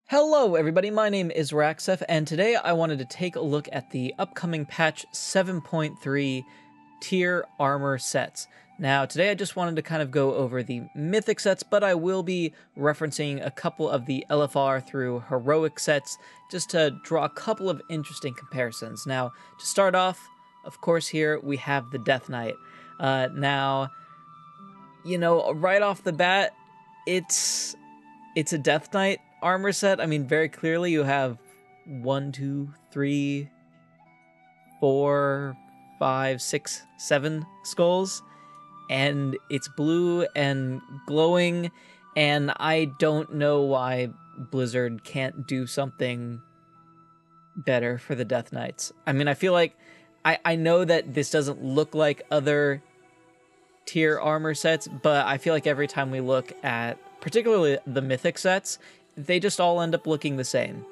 Hello everybody, my name is Raxef, and today I wanted to take a look at the upcoming patch 7.3 tier armor sets. Now today I just wanted to kind of go over the mythic sets, but I will be referencing a couple of the LFR through heroic sets just to draw a couple of interesting comparisons. Now to start off, of course here we have the Death Knight. Now, you know, right off the bat, it's a Death Knight armor set. I mean, very clearly you have 1, 2, 3, 4, 5, 6, 7 skulls, and it's blue and glowing, and I don't know why Blizzard can't do something better for the Death Knights. I mean, I feel like I know that this doesn't look like other tier armor sets, but I feel like every time we look at particularly the mythic sets, they just all end up looking the same.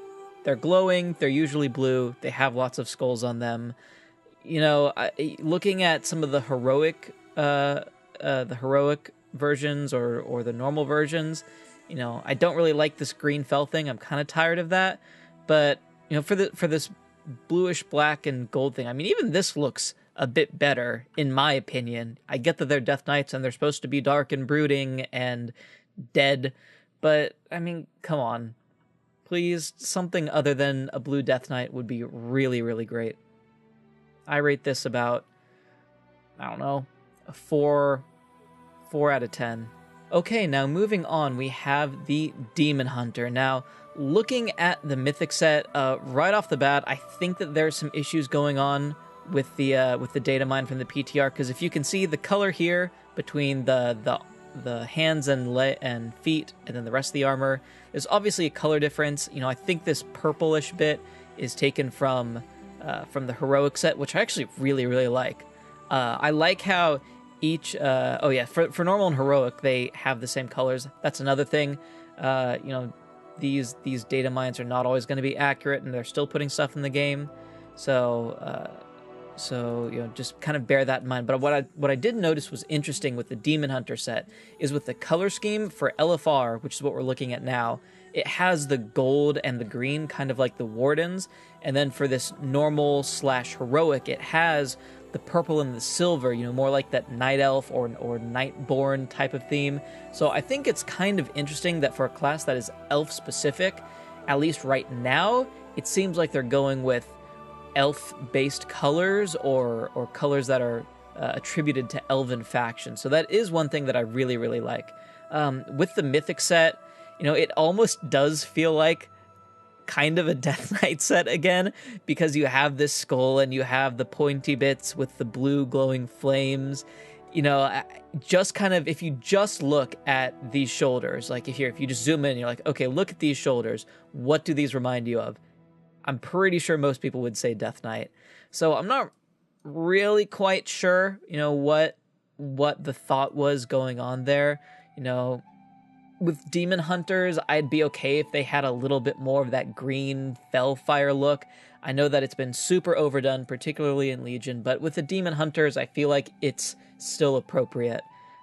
They're glowing, they're usually blue, they have lots of skulls on them. You know, looking at some of the heroic versions or the normal versions, you know, I don't really like this green fell thing. I'm kind of tired of that. But, you know, for this bluish black and gold thing, I mean, even this looks a bit better, in my opinion. I get that they're Death Knights and they're supposed to be dark and brooding and dead, but, I mean, come on. Please, something other than a blue Death Knight would be really, really great. I rate this about, I don't know, a 4 out of 10. Okay, now moving on, we have the Demon Hunter. Now, looking at the Mythic set, right off the bat, I think that there's some issues going on with the data mine from the PTR, because if you can see the color here between the hands and feet and then the rest of the armor, there's obviously a color difference. You know, I think this purplish bit is taken from the heroic set, which I actually really, really like. I like how each for normal and heroic they have the same colors. That's another thing. You know, these data mines are not always going to be accurate, and they're still putting stuff in the game. So, you know, just kind of bear that in mind. But what I did notice was interesting with the Demon Hunter set is with the color scheme for LFR, which is what we're looking at now, it has the gold and the green, kind of like the Wardens. And then for this normal / heroic, it has the purple and the silver, you know, more like that Night Elf or Nightborn type of theme. So I think it's kind of interesting that for a class that is elf specific, at least right now, it seems like they're going with elf-based colors or colors that are attributed to elven factions. So that is one thing that I really, really like. With the Mythic set, you know, it almost does feel like kind of a Death Knight set again, because you have this skull and you have the pointy bits with the blue glowing flames. You know, just kind of, if you just look at these shoulders, like if you just zoom in, you're like, okay, look at these shoulders. What do these remind you of? I'm pretty sure most people would say Death Knight. So I'm not really quite sure, you know, what the thought was going on there. You know, with Demon Hunters, I'd be okay if they had a little bit more of that green Fellfire look. I know that it's been super overdone, particularly in Legion, but with the Demon Hunters, I feel like it's still appropriate.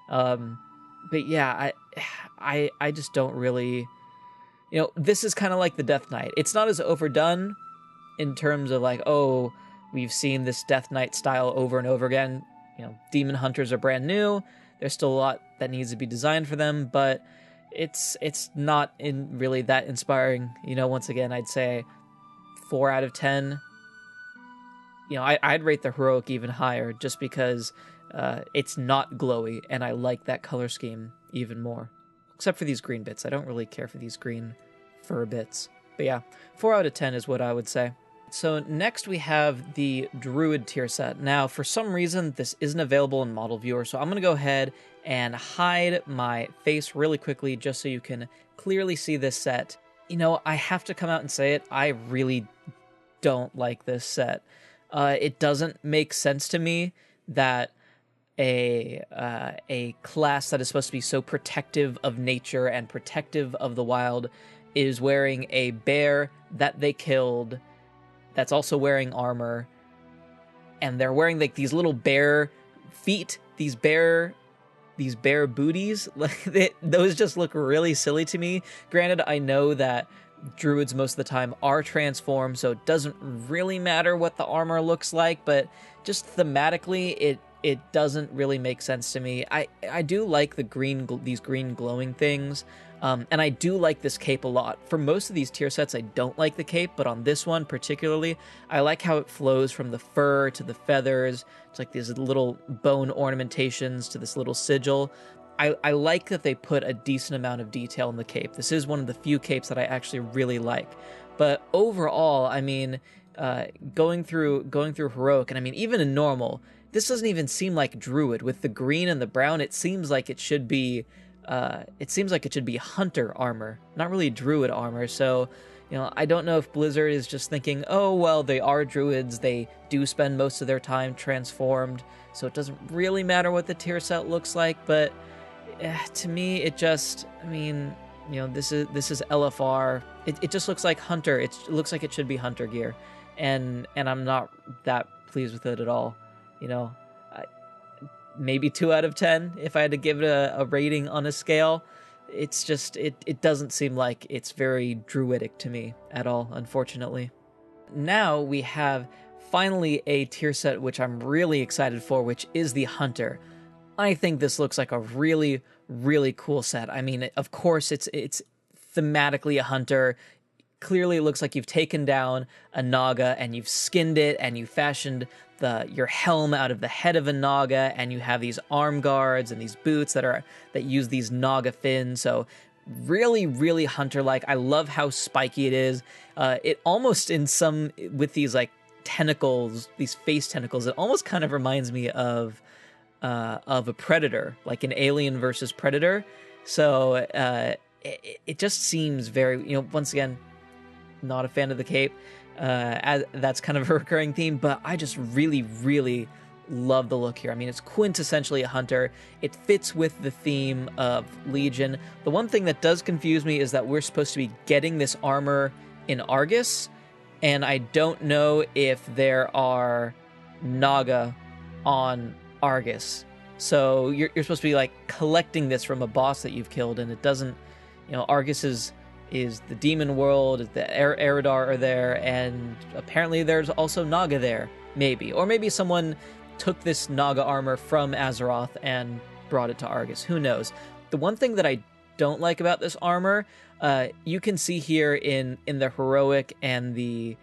But yeah, I just don't really... You know, this is kind of like the Death Knight. It's not as overdone in terms of like, oh, we've seen this Death Knight style over and over again. You know, Demon Hunters are brand new. There's still a lot that needs to be designed for them, but it's not really that inspiring. You know, once again, I'd say 4 out of 10. You know, I'd rate the heroic even higher just because it's not glowy, and I like that color scheme even more. Except for these green bits. I don't really care for these green fur bits. But yeah, 4 out of 10 is what I would say. So next we have the Druid tier set. Now, for some reason, this isn't available in Model Viewer, so I'm going to go ahead and hide my face really quickly just so you can clearly see this set. You know, I have to come out and say it, I really don't like this set. It doesn't make sense to me that a class that is supposed to be so protective of nature and protective of the wild is wearing a bear that they killed that's also wearing armor, and they're wearing like these little bear feet, these bear booties. Like those just look really silly to me. Granted, I know that druids most of the time are transformed, so it doesn't really matter what the armor looks like, but just thematically it doesn't really make sense to me. I do like these green glowing things, and I do like this cape a lot. For most of these tier sets, I don't like the cape, but on this one particularly, I like how it flows from the fur to the feathers. It's like these little bone ornamentations to this little sigil. I like that they put a decent amount of detail in the cape. This is one of the few capes that I actually really like. But overall, I mean, going through heroic, and I mean even in normal, this doesn't even seem like druid. With the green and the brown, it seems like it should be hunter armor, not really druid armor. So, you know, I don't know if Blizzard is just thinking, oh well, they are druids, they do spend most of their time transformed, so it doesn't really matter what the tier set looks like. But to me, it just, I mean, you know, this is LFR. It just looks like hunter. It looks like it should be hunter gear, and I'm not that pleased with it at all. You know, maybe 2 out of 10 if I had to give it a rating on a scale. It's just it doesn't seem like it's very druidic to me at all, unfortunately. Now we have finally a tier set which I'm really excited for, which is the hunter. I think this looks like a really, really cool set. I mean, of course, it's thematically a hunter. Clearly, it looks like you've taken down a Naga and you've skinned it and you fashioned your helm out of the head of a Naga, and you have these arm guards and these boots that use these Naga fins. So really, really hunter-like. I love how spiky it is. It almost with these like tentacles, these face tentacles, it almost kind of reminds me of a predator, like an Alien versus Predator. So it just seems very, you know, once again, not a fan of the cape. That's kind of a recurring theme, but I just really, really love the look here. I mean, it's quintessentially a hunter. It fits with the theme of Legion. The one thing that does confuse me is that we're supposed to be getting this armor in Argus, and I don't know if there are Naga on Argus. So you're supposed to be like collecting this from a boss that you've killed, and it doesn't, you know, Argus is the demon world, the Eridar are there, and apparently there's also Naga there, maybe. Or maybe someone took this Naga armor from Azeroth and brought it to Argus. Who knows? The one thing that I don't like about this armor, you can see here in the heroic and the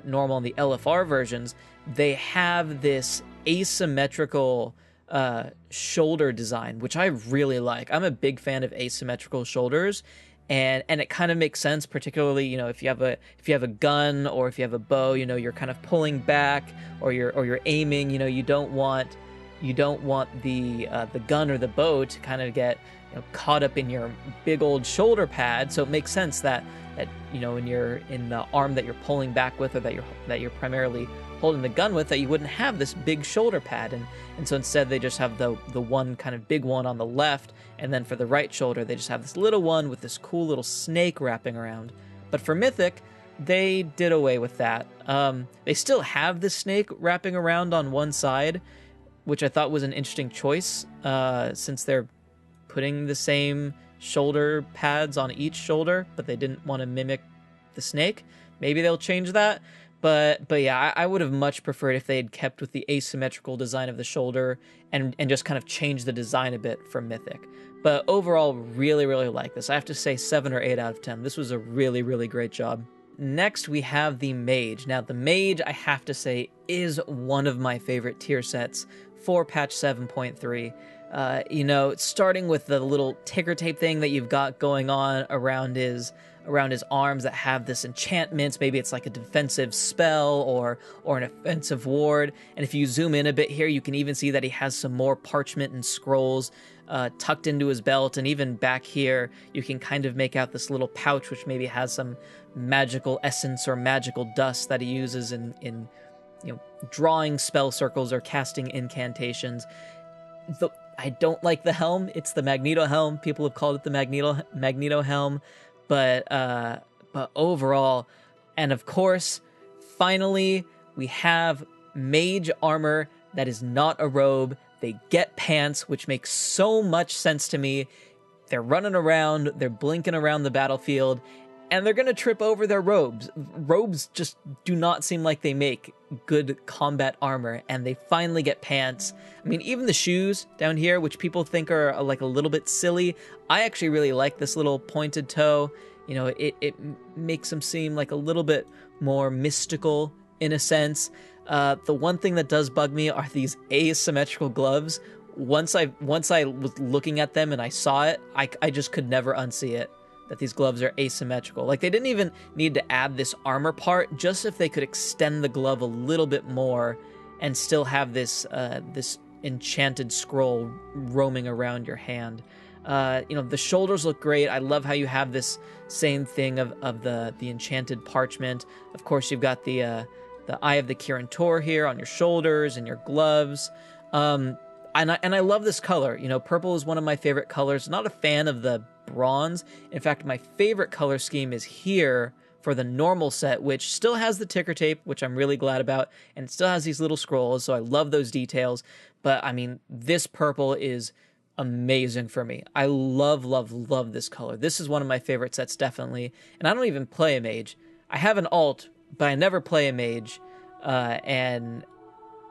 normal and the LFR versions, they have this asymmetrical shoulder design, which I really like. I'm a big fan of asymmetrical shoulders, and it kind of makes sense, particularly, you know, if you have a gun or if you have a bow, you know, you're kind of pulling back or you're aiming, you know, you don't want the gun or the bow to kind of get, you know, caught up in your big old shoulder pad. So it makes sense that you know, when you're in the arm that you're pulling back with, or that you're primarily holding the gun with, that you wouldn't have this big shoulder pad, and so instead they just have the one kind of big one on the left, and then for the right shoulder they just have this little one with this cool little snake wrapping around. But for Mythic, they did away with that. They still have the snake wrapping around on one side, which I thought was an interesting choice, since they're putting the same shoulder pads on each shoulder, but they didn't want to mimic the snake. Maybe they'll change that. But yeah, I would have much preferred if they had kept with the asymmetrical design of the shoulder and just kind of changed the design a bit for Mythic. But overall, really, really like this. I have to say 7 or 8 out of 10. This was a really, really great job. Next, we have the Mage. Now, the Mage, I have to say, is one of my favorite tier sets for patch 7.3. You know, starting with the little ticker tape thing that you've got going on around his arms that have this enchantments. Maybe it's like a defensive spell or an offensive ward. And if you zoom in a bit here, you can even see that he has some more parchment and scrolls tucked into his belt. And even back here, you can kind of make out this little pouch, which maybe has some magical essence or magical dust that he uses in you know, drawing spell circles or casting incantations. I don't like the helm. It's the Magneto helm. People have called it the Magneto helm. But overall, and of course, finally, we have Mage armor that is not a robe. They get pants, which makes so much sense to me. They're running around, they're blinking around the battlefield. and they're going to trip over their robes. Robes just do not seem like they make good combat armor, and they finally get pants. I mean, even the shoes down here, which people think are like a little bit silly, I actually really like this little pointed toe. You know, it makes them seem like a little bit more mystical in a sense. The one thing that does bug me are these asymmetrical gloves. Once I was looking at them and I saw it, I just could never unsee it, that these gloves are asymmetrical. Like, they didn't even need to add this armor part, just if they could extend the glove a little bit more and still have this this enchanted scroll roaming around your hand. You know, the shoulders look great. I love how you have this same thing of the enchanted parchment. Of course, you've got the Eye of the Kirin Tor here on your shoulders and your gloves. And I love this color. You know, purple is one of my favorite colors. Not a fan of the bronze. In fact, my favorite color scheme is here for the normal set, which still has the ticker tape, which I'm really glad about, and it still has these little scrolls, so I love those details. But, I mean, this purple is amazing for me. I love, love, love this color. This is one of my favorite sets, definitely. And I don't even play a mage. I have an alt, but I never play a mage. And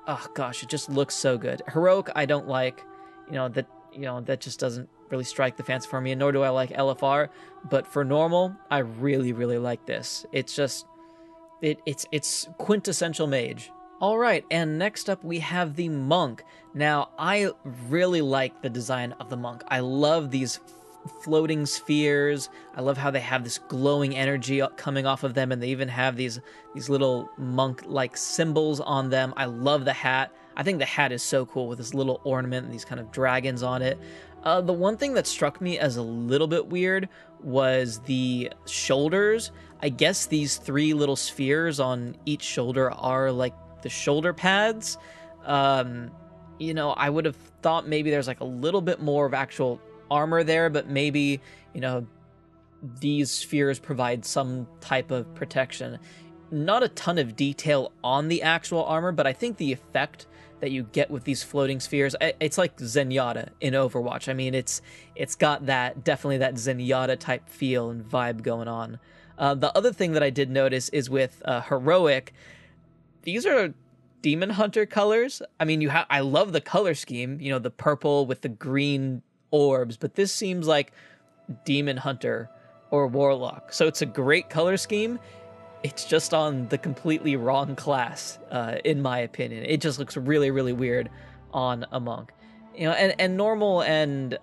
oh gosh, it just looks so good. Heroic, I don't like. That just doesn't really strike the fancy for me, and nor do I like LFR. But for normal, I really, really like this. It's just, it's quintessential mage. All right, and next up we have the monk. Now, I really like the design of the monk. I love these floating spheres. I love how they have this glowing energy coming off of them, and they even have these little monk-like symbols on them. I love the hat. I think the hat is so cool with this little ornament and these kind of dragons on it. The one thing that struck me as a little bit weird was the shoulders. I guess these 3 little spheres on each shoulder are like the shoulder pads. You know, I would have thought maybe there's like a little bit more of actual armor there, but maybe, you know, these spheres provide some type of protection. Not a ton of detail on the actual armor, but I think the effect that you get with these floating spheres, it's like Zenyatta in Overwatch. I mean, it's got definitely that Zenyatta type feel and vibe going on. The other thing that I did notice is with Heroic, these are Demon Hunter colors. I mean, I love the color scheme, you know, the purple with the green orbs, but this seems like Demon Hunter or Warlock. So it's a great color scheme. It's just on the completely wrong class, in my opinion. It just looks really, really weird on a monk. You know, and normal and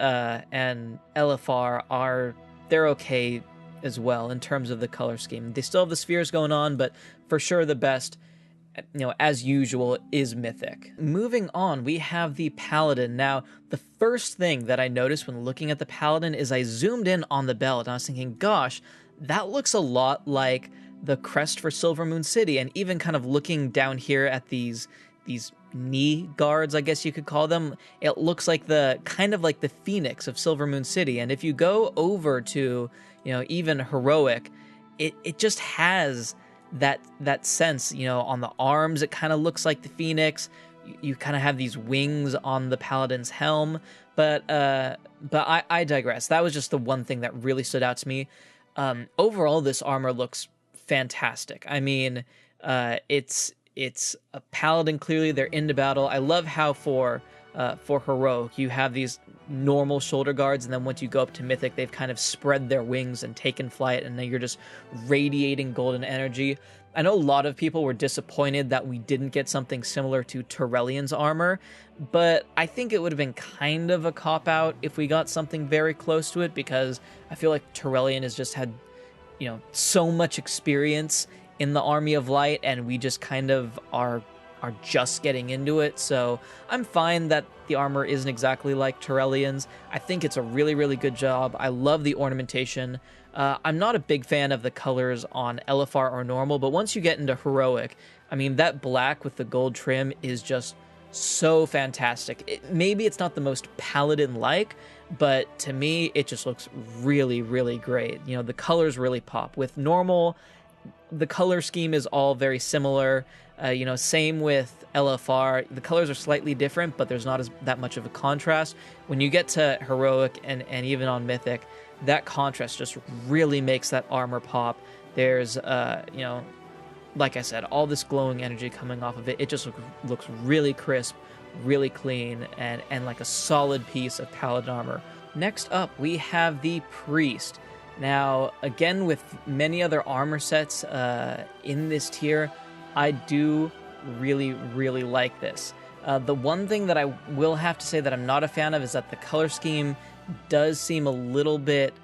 LFR they're okay as well in terms of the color scheme. They still have the spheres going on, but for sure the best, you know, as usual, is Mythic. Moving on, we have the Paladin. Now, the first thing that I noticed when looking at the Paladin is I zoomed in on the belt, and I was thinking, gosh, that looks a lot like the crest for Silvermoon City, and even kind of looking down here at these knee guards, I guess you could call them, it looks like kind of like the Phoenix of Silvermoon City. And if you go over to, you know, even Heroic, it just has that sense, you know, on the arms, it kind of looks like the Phoenix. You kind of have these wings on the Paladin's helm, but I digress. That was just the one thing that really stood out to me. Overall, this armor looks fantastic. I mean, it's a Paladin. Clearly, they're into battle. I love how for Heroic, you have these normal shoulder guards, and then once you go up to Mythic, they've kind of spread their wings and taken flight, and then you're just radiating golden energy. I know a lot of people were disappointed that we didn't get something similar to Turelian's armor, but I think it would have been kind of a cop-out if we got something very close to it, because I feel like Turelian has just had, you know, so much experience in the Army of Light, and we just kind of are just getting into it. So I'm fine that the armor isn't exactly like Turelian's. I think it's a really, really good job. I love the ornamentation. I'm not a big fan of the colors on LFR or normal, but once you get into Heroic, I mean, that black with the gold trim is just so fantastic. Maybe it's not the most Paladin-like, but to me, it just looks really, really great. You know, the colors really pop. With normal, the color scheme is all very similar. You know, same with LFR. The colors are slightly different, but there's not that much of a contrast. When you get to Heroic and even on Mythic, that contrast just really makes that armor pop. There's, you know, like I said, all this glowing energy coming off of it. It just looks really crisp, really clean, and like a solid piece of Paladin armor. Next up, we have the Priest. Now, again, with many other armor sets in this tier, I do really, really like this. The one thing that I will have to say that I'm not a fan of is that the color scheme does seem a little bit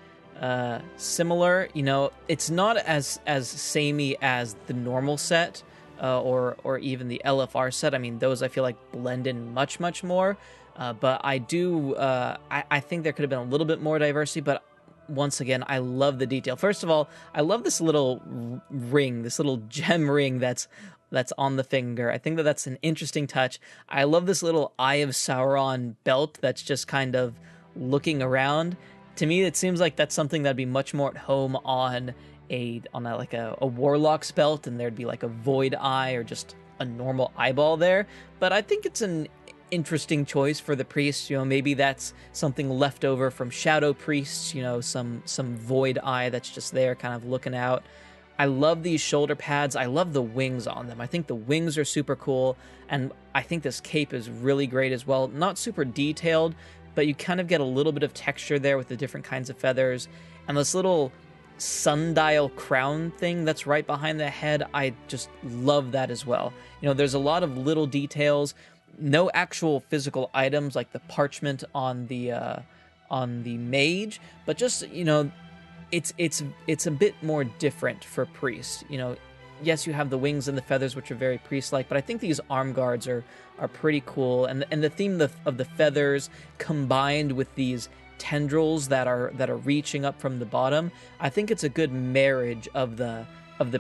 similar. You know, it's not as samey as the normal set or even the LFR set. I mean, those I feel like blend in much more. But I do, I think there could have been a little bit more diversity, but once again, I love the detail. First of all, I love this little ring, this little gem ring that's on the finger. I think that's an interesting touch. I love this little Eye of Sauron belt that's just kind of looking around. To me, it seems like that's something that'd be much more at home on a Warlock's belt, and there'd be like a void eye or just a normal eyeball there. But I think it's an interesting choice for the Priest. You know, maybe that's something left over from Shadow Priests, you know, some void eye that's just there kind of looking out. I love these shoulder pads. I love the wings on them. I think the wings are super cool, and I think this cape is really great as well. Not super detailed, but you kind of get a little bit of texture there with the different kinds of feathers. And this little sundial crown thing that's right behind the head, I just love that as well. You know, there's a lot of little details. No actual physical items like the parchment on the mage, but just, you know, it's a bit more different for Priest. You know, yes, you have the wings and the feathers, which are very Priest-like, but I think these arm guards are pretty cool, and the theme of the feathers combined with these tendrils that are reaching up from the bottom, I think it's a good marriage of the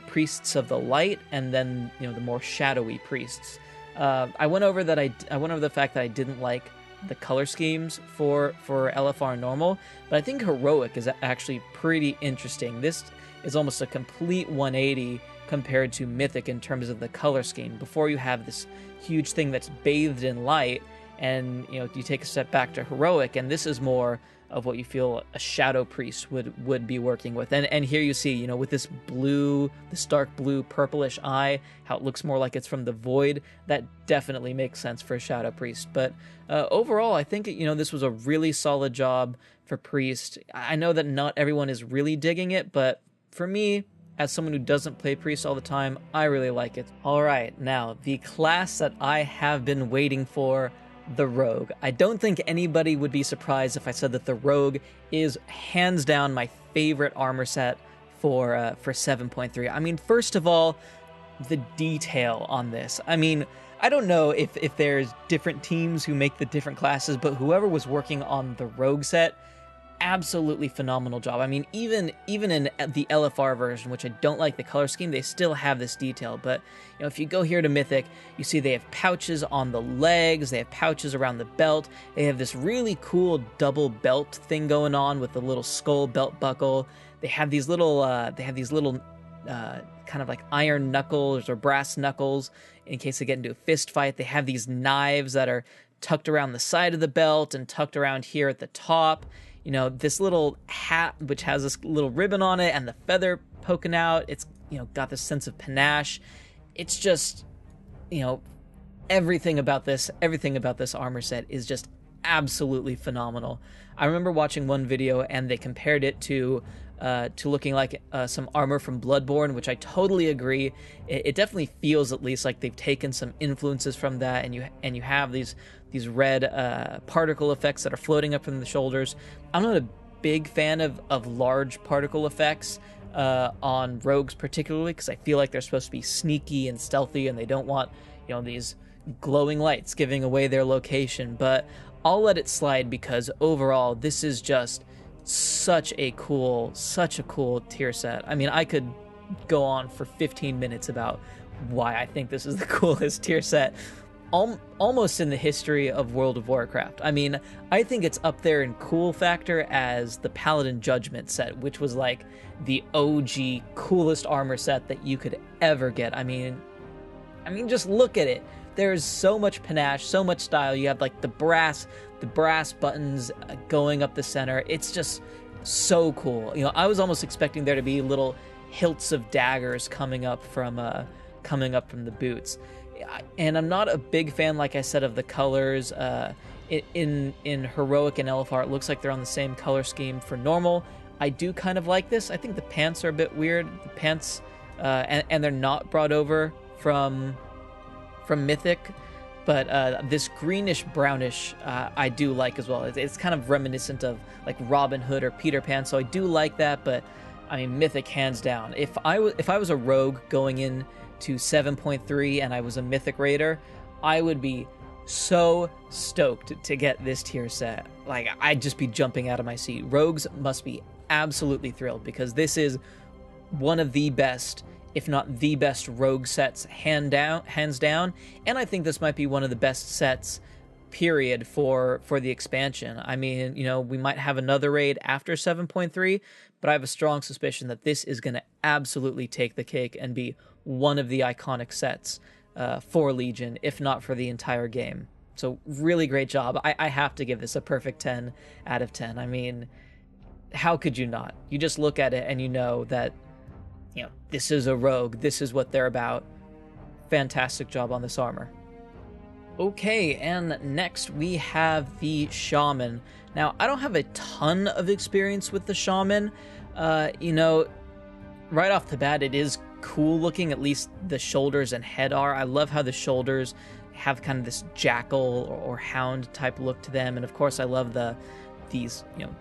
priests of the light and then, you know, the more shadowy priests. I went over the fact that I didn't like the color schemes for LFR normal, but I think heroic is actually pretty interesting. This is almost a complete 180 compared to mythic in terms of the color scheme. Before you have this huge thing that's bathed in light, and you know, you take a step back to heroic, and this is more of what you feel a shadow priest would be working with. And here you see, you know, with this blue, this dark blue purplish eye, how it looks more like it's from the void, that definitely makes sense for a shadow priest. But overall, I think, you know, this was a really solid job for priest. I know that not everyone is really digging it, but for me, as someone who doesn't play priest all the time, I really like it. All right, now the class that I have been waiting for, the Rogue. I don't think anybody would be surprised if I said that the Rogue is hands down my favorite armor set for 7.3. I mean, first of all, the detail on this. I mean, I don't know if there's different teams who make the different classes, but whoever was working on the Rogue set, absolutely phenomenal job. I mean, even in the LFR version, which I don't like the color scheme, they still have this detail. But you know, if you go here to Mythic, you see they have pouches on the legs, they have pouches around the belt, they have this really cool double belt thing going on with the little skull belt buckle. They have these little kind of like iron knuckles or brass knuckles in case they get into a fist fight. They have these knives that are tucked around the side of the belt and tucked around here at the top. You know, this little hat, which has this little ribbon on it and the feather poking out, it's, you know, got this sense of panache. It's just, you know, everything about this armor set is just absolutely phenomenal. I remember watching one video and they compared it to looking like some armor from Bloodborne, which I totally agree. It definitely feels at least like they've taken some influences from that, and you have these red particle effects that are floating up from the shoulders. I'm not a big fan of large particle effects on rogues particularly, because I feel like they're supposed to be sneaky and stealthy, and they don't want, you know, these glowing lights giving away their location. But I'll let it slide because overall this is just such a cool tier set. I mean, I could go on for 15 minutes about why I think this is the coolest tier set almost in the history of World of Warcraft. I mean, I think it's up there in cool factor as the Paladin Judgment set, which was like the OG coolest armor set that you could ever get. I mean, just look at it. There's so much panache, so much style. You have like the brass buttons going up the center. It's so cool. You know, I was almost expecting there to be little hilts of daggers coming up from the boots. And I'm not a big fan, like I said, of the colors. In Heroic and LFR, it looks like they're on the same color scheme for normal. I do kind of like this. I think the pants are a bit weird. The pants, and they're not brought over from Mythic, but this greenish brownish I do like as well. It's kind of reminiscent of like Robin Hood or Peter Pan, so I do like that. But I mean, Mythic hands down. If I was a rogue going in to 7.3 and I was a Mythic Raider, I would be so stoked to get this tier set. Like, I'd just be jumping out of my seat. Rogues must be absolutely thrilled, because this is one of the best, if not the best, rogue sets hands down, and I think this might be one of the best sets period for the expansion. I mean, you know, we might have another raid after 7.3, but I have a strong suspicion that this is going to absolutely take the cake and be one of the iconic sets for Legion, if not for the entire game. So really great job. I have to give this a perfect 10 out of 10. I mean, how could you not? You just look at it and you know that, you know, this is a rogue. This is what they're about. Fantastic job on this armor. Okay, and next we have the Shaman. Now, I don't have a ton of experience with the Shaman. You know, right off the bat, it is cool looking, at least the shoulders and head are. I love how the shoulders have kind of this jackal or hound type look to them, and of course I love these, you know,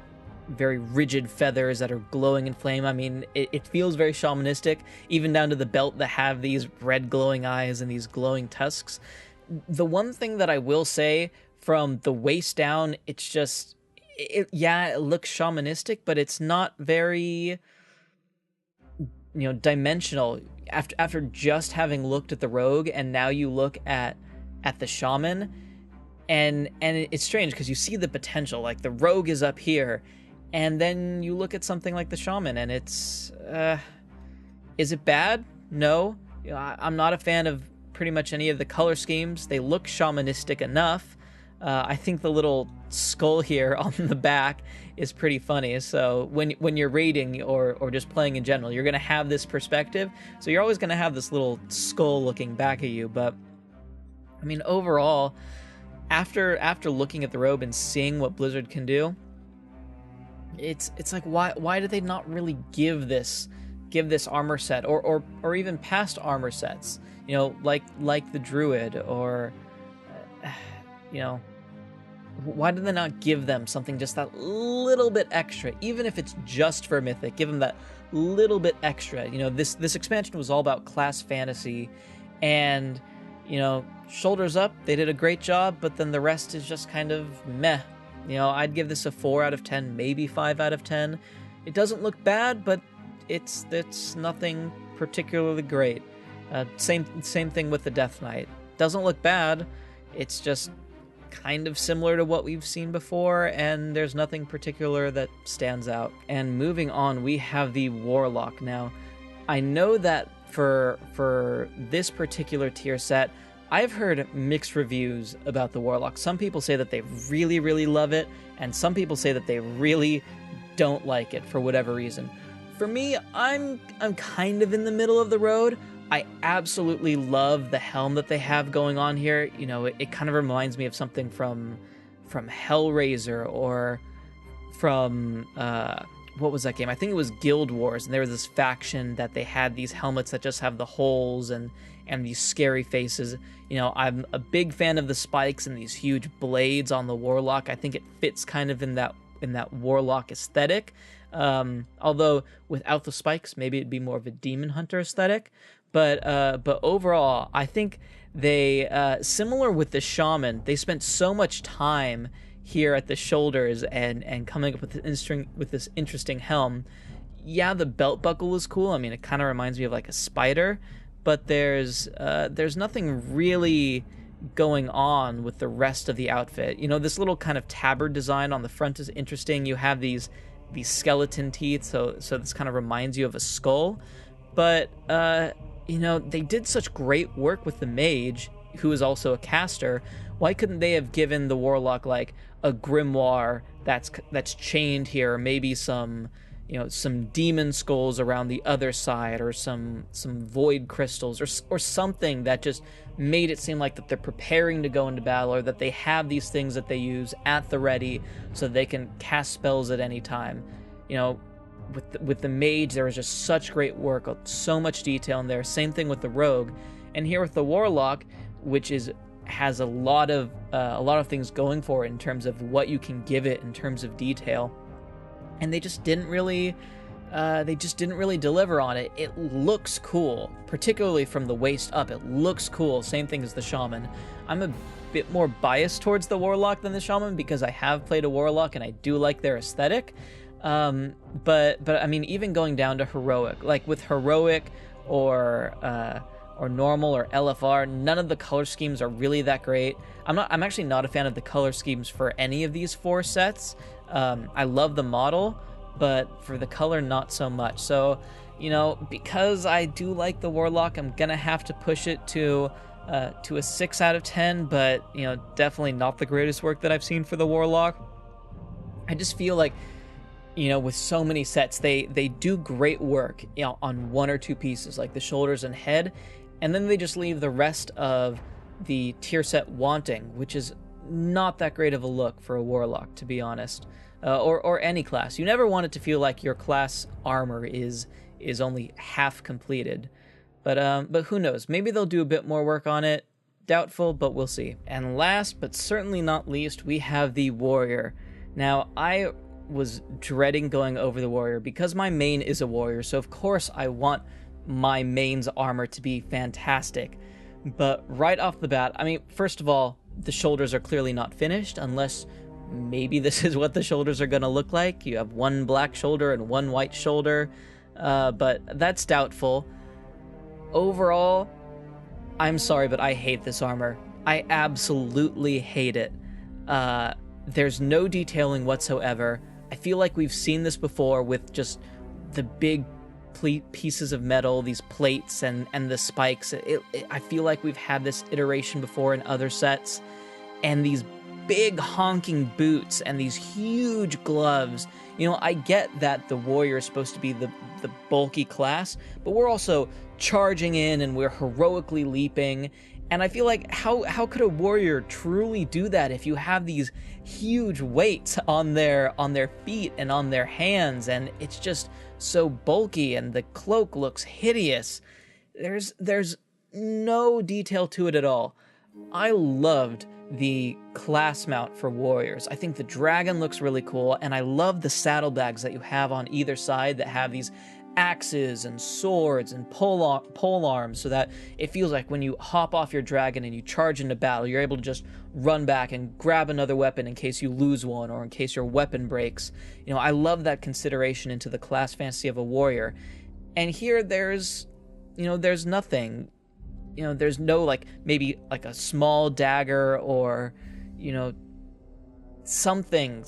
very rigid feathers that are glowing in flame. I mean, it feels very shamanistic, even down to the belt that have these red glowing eyes and these glowing tusks. The one thing that I will say, from the waist down, it's just, yeah, it looks shamanistic, but it's not very, you know, dimensional. After just having looked at the rogue, and now you look at the Shaman, and it's strange because you see the potential. Like, the rogue is up here, and then you look at something like the Shaman, and it's is it bad? No. You know, I'm not a fan of pretty much any of the color schemes. They look shamanistic enough. I think the little skull here on the back is pretty funny. So when you're raiding or just playing in general, you're going to have this perspective. So you're always going to have this little skull looking back at you. But I mean, overall, after looking at the robe and seeing what Blizzard can do, it's like, why did they not really give this armor set or even past armor sets? You know, like the Druid, or you know, why did they not give them something just that little bit extra, even if it's just for Mythic? Give them that little bit extra. You know, this expansion was all about class fantasy, and, you know, shoulders up, they did a great job, but then the rest is just kind of meh. You know, I'd give this a 4 out of 10, maybe 5 out of 10. It doesn't look bad, but it's nothing particularly great. Same thing with the Death Knight. Doesn't look bad. It's just kind of similar to what we've seen before, and there's nothing particular that stands out. And moving on, we have the Warlock. Now, I know that for this particular tier set, I've heard mixed reviews about the Warlock. Some people say that they really, really love it, and some people say that they really don't like it for whatever reason. For me, I'm kind of in the middle of the road. I absolutely love the helm that they have going on here. You know, it kind of reminds me of something from Hellraiser, or from what was that game? I think it was Guild Wars, and there was this faction that they had these helmets that just have the holes and these scary faces. You know, I'm a big fan of the spikes and these huge blades on the Warlock. I think it fits kind of in that Warlock aesthetic. Although without the spikes, maybe it'd be more of a Demon Hunter aesthetic. But overall, I think they, similar with the Shaman, they spent so much time here at the shoulders and coming up with this interesting helm. Yeah, the belt buckle is cool. I mean, it kind of reminds me of like a spider, but there's nothing really going on with the rest of the outfit. You know, this little kind of tabard design on the front is interesting. You have these skeleton teeth, so this kind of reminds you of a skull. But you know, they did such great work with the Mage. who is also a caster, why couldn't they have given the Warlock like a grimoire that's chained here, or maybe some, you know, some demon skulls around the other side, or some void crystals, or something that just made it seem like that they're preparing to go into battle, or that they have these things that they use at the ready so they can cast spells at any time. You know, with the Mage, there was just such great work, so much detail in there. Same thing with the Rogue, and here with the Warlock, which has a lot of things going for it in terms of what you can give it in terms of detail, and they just didn't really deliver on it. It looks cool, particularly from the waist up. It looks cool. Same thing as the Shaman. I'm a bit more biased towards the Warlock than the Shaman because I have played a Warlock and I do like their aesthetic. But I mean, even going down to heroic, like with heroic or normal or LFR, none of the color schemes are really that great. I'm actually not a fan of the color schemes for any of these 4 sets. I love the model, but for the color, not so much. So, you know, because I do like the Warlock, I'm gonna have to push it to a 6 out of 10, but, you know, definitely not the greatest work that I've seen for the Warlock. I just feel like, you know, with so many sets, they do great work, you know, on 1 or 2 pieces, like the shoulders and head, and then they just leave the rest of the tier set wanting, which is not that great of a look for a Warlock, to be honest, or any class. You never want it to feel like your class armor is only half completed, but who knows? Maybe they'll do a bit more work on it. Doubtful, but we'll see. And last, but certainly not least, we have the Warrior. Now, I was dreading going over the Warrior because my main is a Warrior, so of course I want my main's armor to be fantastic. But right off the bat, I mean, first of all, the shoulders are clearly not finished, unless maybe this is what the shoulders are going to look like. You have 1 black shoulder and 1 white shoulder, but that's doubtful. Overall, I'm sorry, but I hate this armor. I absolutely hate it. There's no detailing whatsoever. I feel like we've seen this before with just the big pieces of metal, these plates and the spikes. I feel like we've had this iteration before in other sets, and these big honking boots and these huge gloves. You know, I get that the Warrior is supposed to be the bulky class, but we're also charging in and we're heroically leaping. And I feel like how could a Warrior truly do that if you have these huge weights on their feet and on their hands, and it's just so bulky, and the cloak looks hideous. There's no detail to it at all. I loved the class mount for Warriors. I think the dragon looks really cool, and I love the saddlebags that you have on either side that have these axes and swords and pole arms, so that it feels like when you hop off your dragon and you charge into battle, you're able to just run back and grab another weapon in case you lose one or in case your weapon breaks. You know, I love that consideration into the class fantasy of a Warrior. And here there's nothing. You know, there's no, like, maybe like a small dagger or, you know, something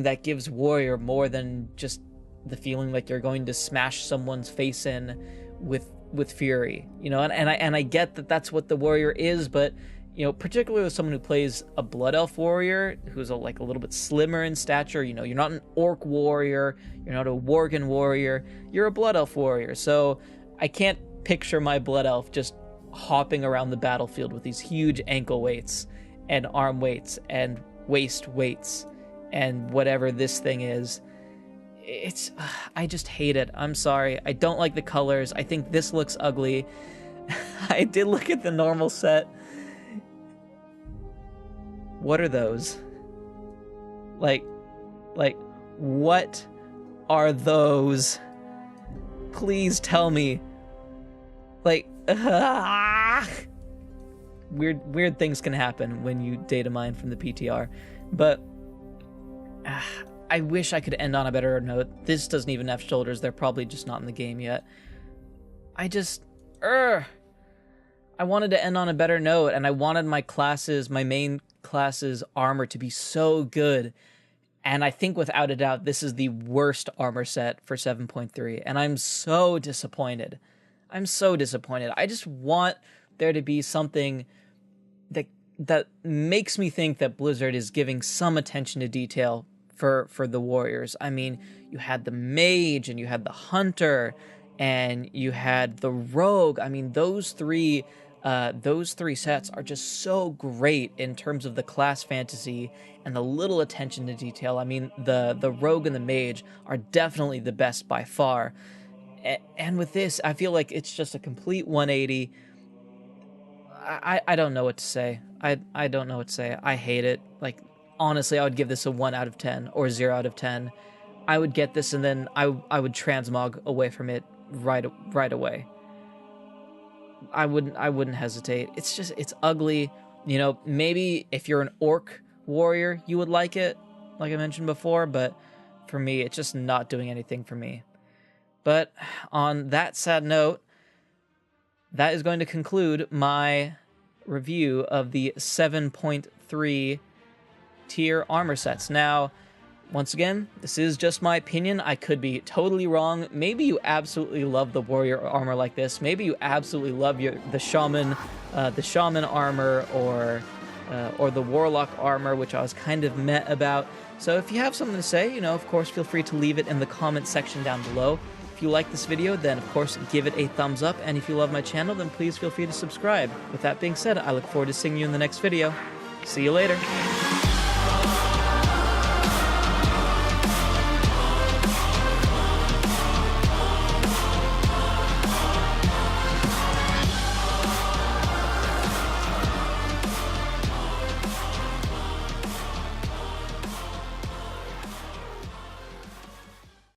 that gives Warrior more than just the feeling like you're going to smash someone's face in with fury, you know. And I get that that's what the Warrior is, but, you know, particularly with someone who plays a Blood Elf Warrior who's a little bit slimmer in stature, you know, you're not an Orc Warrior, you're not a Worgen Warrior, you're a Blood Elf Warrior. So I can't picture my Blood Elf just hopping around the battlefield with these huge ankle weights and arm weights and waist weights and whatever this thing is. I just hate it. I'm sorry. I don't like the colors. I think this looks ugly. I did look at the normal set. What are those? Like, what are those? Please tell me. Like, weird things can happen when you data mine from the PTR, but I wish I could end on a better note. This doesn't even have shoulders. They're probably just not in the game yet. I wanted to end on a better note, and I wanted my main class's armor to be so good. And I think without a doubt, this is the worst armor set for 7.3, and I'm so disappointed. I just want there to be something that makes me think that Blizzard is giving some attention to detail for the warriors. I mean, you had the mage, and you had the hunter, and you had the rogue. I mean, those three sets are just so great in terms of the class fantasy and the little attention to detail. I mean, the rogue and the mage are definitely the best by far. And with this, I feel like it's just a complete 180. I don't know what to say. I don't know what to say. I hate it. Like, honestly, I would give this a 1 out of 10 or 0 out of 10. I would get this, and then I would transmog away from it right away. I wouldn't hesitate. It's ugly. You know, maybe if you're an orc warrior, you would like it, like I mentioned before, but for me, it's just not doing anything for me. But on that sad note, that is going to conclude my review of the 7.3 tier armor sets. Now, once again, this is just my opinion. I could be totally wrong. Maybe you absolutely love the warrior armor like this. Maybe you absolutely love the shaman armor, or the warlock armor, which I was kind of meh about. So if you have something to say, of course, feel free to leave it in the comment section down below. If you like this video, then of course give it a thumbs up, and if you love my channel, then please feel free to subscribe. With that being said, I look forward to seeing you in the next video. See you later.